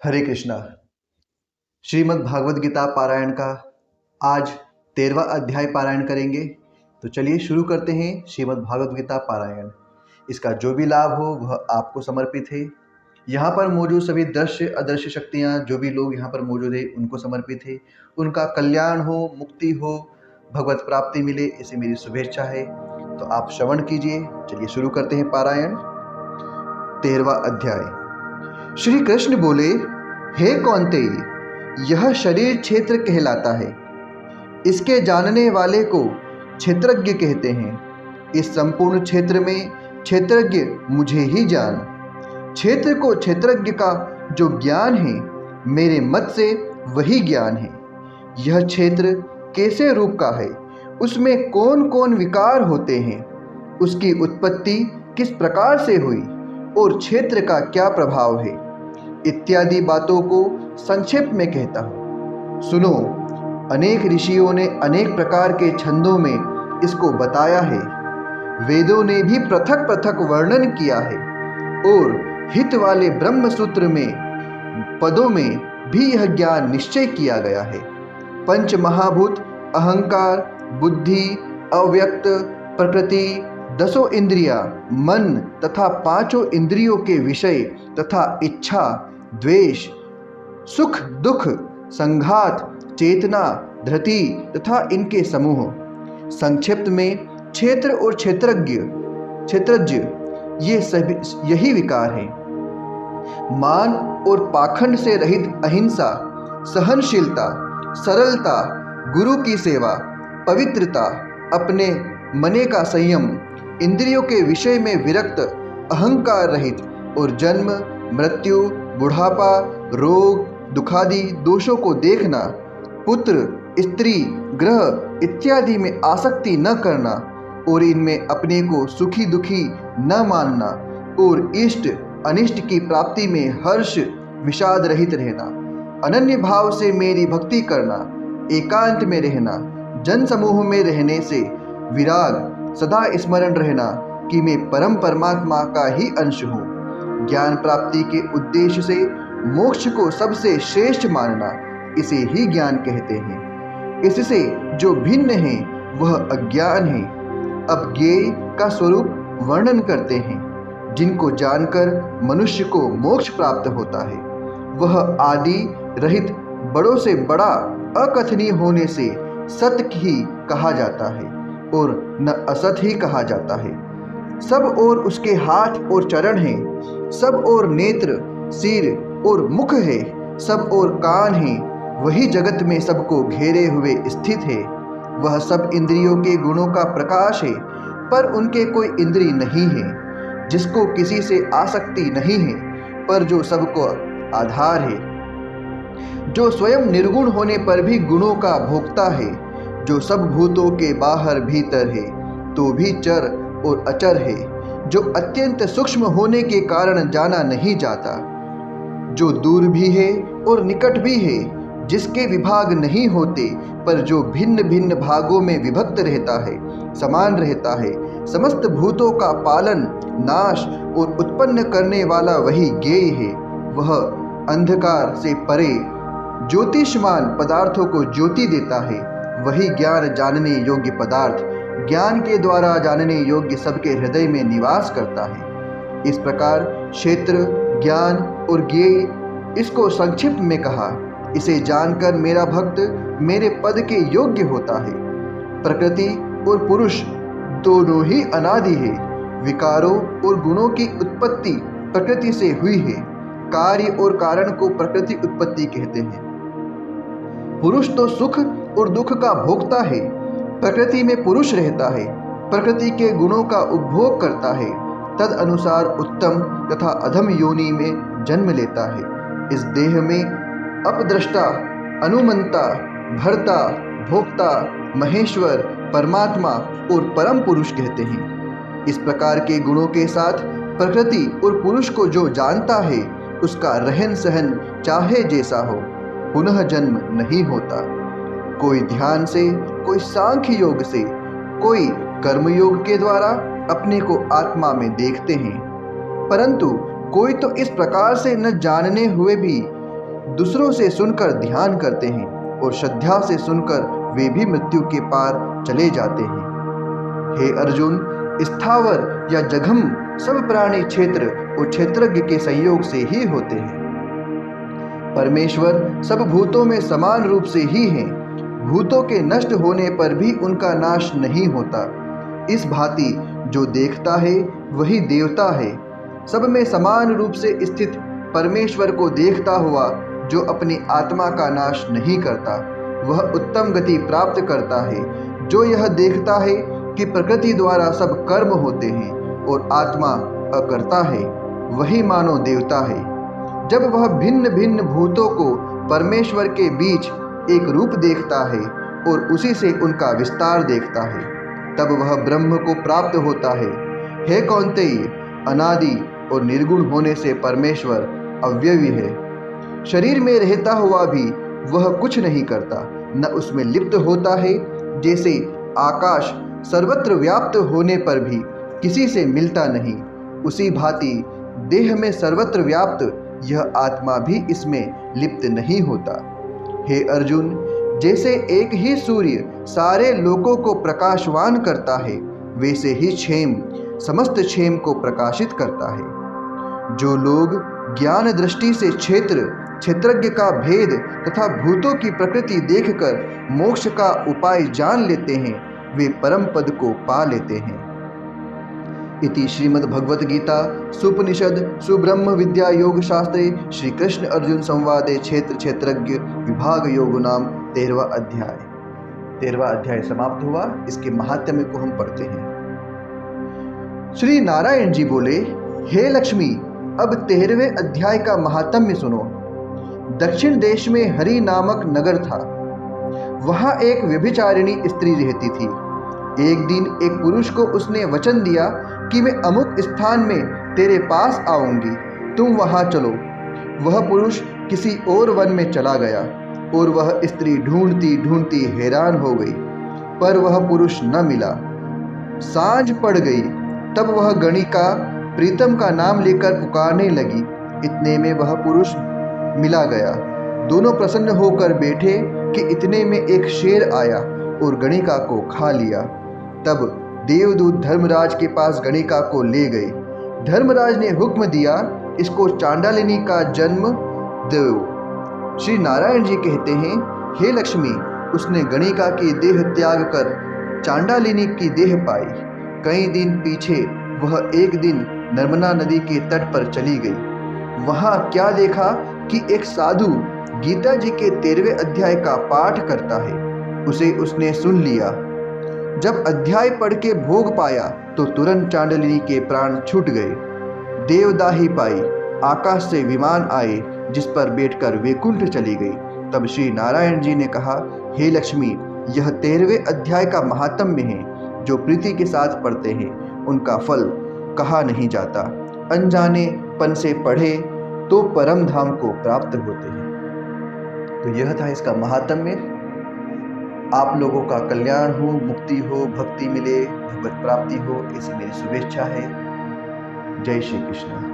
हरे कृष्णा। श्रीमद् भागवत गीता पारायण का आज 13वां अध्याय पारायण करेंगे। तो चलिए शुरू करते हैं श्रीमद् भागवत गीता पारायण। इसका जो भी लाभ हो वह आपको समर्पित है। यहाँ पर मौजूद सभी दृश्य अदृश्य शक्तियाँ, जो भी लोग यहाँ पर मौजूद है उनको समर्पित है। उनका कल्याण हो, मुक्ति हो, भगवत प्राप्ति मिले, ऐसी मेरी शुभेच्छा है। तो आप श्रवण कीजिए। चलिए शुरू करते हैं पारायण। 13वां अध्याय। श्री कृष्ण बोले, हे कौन्तेय, यह शरीर क्षेत्र कहलाता है। इसके जानने वाले को क्षेत्रज्ञ कहते हैं। इस संपूर्ण क्षेत्र में क्षेत्रज्ञ मुझे ही जान। क्षेत्र को क्षेत्रज्ञ का जो ज्ञान है, मेरे मत से वही ज्ञान है। यह क्षेत्र कैसे रूप का है, उसमें कौन कौन विकार होते हैं, उसकी उत्पत्ति किस प्रकार से हुई और क्षेत्र का क्या प्रभाव है, इत्यादि बातों को संक्षेप में कहता हूँ। सुनो, अनेक ऋषियों ने अनेक प्रकार के छंदों में इसको बताया है। वेदों ने भी पृथक पृथक वर्णन किया है और हित वाले ब्रह्म सूत्र में पदों में भी यह ज्ञान निश्चय किया गया है। पंच महाभूत अहंकार, बुद्धि, अव्यक्त प्रकृति, 10 इंद्रियां, मन तथा 5 इंद्रियों के विषय तथा इच्छा, द्वेष, सुख दुख, संघात, चेतना, धृति तथा इनके समूह, संक्षिप्त में क्षेत्र और क्षेत्रज्ञ, ये सभी यही विकार हैं। मान और पाखंड से रहित अहिंसा, सहनशीलता, सरलता, गुरु की सेवा, पवित्रता, अपने मने का संयम, इंद्रियों के विषय में विरक्त, अहंकार रहित और जन्म, मृत्यु, बुढ़ापा, रोग, दुखादि दोषों को देखना, पुत्र, स्त्री, ग्रह इत्यादि में आसक्ति न करना और इनमें अपने को सुखी दुखी न मानना और इष्ट अनिष्ट की प्राप्ति में हर्ष विषाद रहित रहना, अनन्य भाव से मेरी भक्ति करना, एकांत में रहना, जन समूह में रहने से विराग, सदा स्मरण रहना कि मैं परम परमात्मा का ही अंश हूँ, ज्ञान प्राप्ति के उद्देश्य से मोक्ष को सबसे श्रेष्ठ मानना, इसे ही ज्ञान कहते हैं। इससे जो भिन्न है वह अज्ञान है। अब ज्ञेय का स्वरूप वर्णन करते हैं, जिनको जानकर मनुष्य को मोक्ष प्राप्त होता है। वह आदि रहित, बड़ों से बड़ा, अकथनीय होने से सत्य ही कहा जाता है और न असत ही कहा जाता है। सब और उसके हाथ और चरण हैं, सब और नेत्र, सिर और मुख है, सब और कान हैं। वही जगत में सबको घेरे हुए स्थित है। वह सब इंद्रियों के गुणों का प्रकाश है, पर उनके कोई इंद्रिय नहीं है। जिसको किसी से आसक्ति नहीं है, पर जो सबको आधार है। जो स्वयं निर्गुण होने पर भी गुणों का भोक्ता है। जो सब भूतों के बाहर भीतर है, तो भी चर और अचर है। जो अत्यंत सूक्ष्म होने के कारण जाना नहीं जाता। जो दूर भी है और निकट भी है, जिसके विभाग नहीं होते, पर जो भिन्न भिन्न भागों में विभक्त रहता है, समान रहता है। समस्त भूतों का पालन, नाश और उत्पन्न करने वाला वही ज्ञेय है। वह अंधकार से परे ज्योतिषमान पदार्थों को ज्योति देता है। वही ज्ञान जानने योग्य पदार्थ, ज्ञान के द्वारा जानने योग्य सबके हृदय में निवास करता है। इस प्रकार क्षेत्र, ज्ञान और ज्ञेय, इसको संक्षिप्त में कहा। इसे जानकर मेरा भक्त मेरे पद के योग्य होता है। प्रकृति और पुरुष दोनों ही अनादि है। विकारों और गुणों की उत्पत्ति प्रकृति से हुई है। कार्य और कारण को प्रकृति उत्पत्ति कहते हैं। पुरुष तो सुख और दुख का भोगता है। प्रकृति में पुरुष रहता है, प्रकृति के गुणों का उपभोग करता है, तद अनुसार उत्तम तथा अधम योनि में जन्म लेता है। इस देह में अपद्रष्टा, अनुमंता, भर्ता, भोक्ता, महेश्वर, परमात्मा और परम पुरुष कहते हैं। इस प्रकार के गुणों के साथ प्रकृति और पुरुष को जो जानता है, उसका रहन सहन चाहे जैसा हो, पुनः जन्म नहीं होता। कोई ध्यान से, कोई सांख्य योग से, कोई कर्मयोग के द्वारा अपने को आत्मा में देखते हैं, परंतु कोई तो इस प्रकार से न जानने हुए भी दूसरों से सुनकर ध्यान करते हैं और श्रद्धा से सुनकर वे भी मृत्यु के पार चले जाते हैं। हे अर्जुन, स्थावर या जघम सब प्राणी क्षेत्र और क्षेत्रज्ञ के संयोग से ही होते हैं। परमेश्वर सब भूतों में समान रूप से ही हैं। भूतों के नष्ट होने पर भी उनका नाश नहीं होता। इस भांति जो देखता है वही देवता है। सब में समान रूप से स्थित परमेश्वर को देखता हुआ जो अपनी आत्मा का नाश नहीं करता, वह उत्तम गति प्राप्त करता है। जो यह देखता है कि प्रकृति द्वारा सब कर्म होते हैं और आत्मा अकर्ता है, वही मानो देवता है। जब वह भिन्न भिन्न भूतों को परमेश्वर के बीच एक रूप देखता है और उसी से उनका विस्तार देखता है, तब वह ब्रह्म को प्राप्त होता है। हे कौन्तेय, अनादि और निर्गुण होने से परमेश्वर अव्ययी है। शरीर में रहता हुआ भी वह कुछ नहीं करता, न उसमें लिप्त होता है। जैसे आकाश सर्वत्र व्याप्त होने पर भी किसी से मिलता नहीं, उसी भांति देह में सर्वत्र व्याप्त यह आत्मा भी इसमें लिप्त नहीं होता। हे अर्जुन, जैसे एक ही सूर्य सारे लोकों को प्रकाशवान करता है, वैसे ही क्षेम समस्त क्षेम को प्रकाशित करता है। जो लोग ज्ञान दृष्टि से क्षेत्रज्ञ का भेद तथा भूतों की प्रकृति देखकर मोक्ष का उपाय जान लेते हैं, वे परम पद को पा लेते हैं। इति श्रीमद्भगवद्गीता सुपनिषद सुब्रह्म विद्या योग शास्त्रे श्री कृष्ण अर्जुन संवादे क्षेत्र क्षेत्रज्ञ विभाग योग नाम 13वां अध्याय। 13वां अध्याय समाप्त हुआ। इसके महात्म्य को हम पढ़ते हैं। श्री नारायण जी बोले, हे लक्ष्मी, अब 13वें अध्याय का महात्म्य सुनो। दक्षिण देश में हरि नामक नगर था। वहां एक व्यभिचारिणी स्त्री रहती थी। एक दिन एक पुरुष को उसने वचन दिया कि मैं अमुक स्थान में तेरे पास आऊंगी, तुम वहां चलो। वह पुरुष किसी और वन में चला गया और वह स्त्री ढूंढती ढूंढती हैरान हो गई, पर वह पुरुष न मिला। सांझ पड़ गई, तब वह गणिका प्रीतम का नाम लेकर पुकारने लगी। इतने में वह पुरुष मिला गया। दोनों प्रसन्न होकर बैठे कि इतने में एक शेर आया और गणिका को खा लिया। तब देवदूत धर्मराज के पास गणिका को ले गए। धर्मराज ने हुक्म दिया, इसको चांडालिनी का जन्म दो। श्री नारायण जी कहते हैं, हे लक्ष्मी, उसने गणिका की देह त्याग कर चांडालिनी की देह पाई। कई दिन पीछे वह एक दिन नर्मदा नदी के तट पर चली गई। वहां क्या देखा कि एक साधु गीता जी के 13वें अध्याय का पाठ करता है। उसे उसने सुन लिया। जब अध्याय पढ़ के भोग पाया तो तुरंत चांडालिनी के प्राण छूट गए। देवदाही पाई, आकाश से विमान आए जिस पर बैठकर वैकुंठ चली गई। तब श्री नारायण जी ने कहा, हे लक्ष्मी, यह 13वें अध्याय का महात्म्य है। जो प्रीति के साथ पढ़ते हैं उनका फल कहा नहीं जाता। अनजाने पन से पढ़े तो परम धाम को प्राप्त होते हैं। तो यह था इसका महात्म्य। आप लोगों का कल्याण हो, मुक्ति हो, भक्ति मिले, भगवत प्राप्ति हो, ऐसी मेरी शुभेच्छा है। जय श्री कृष्ण।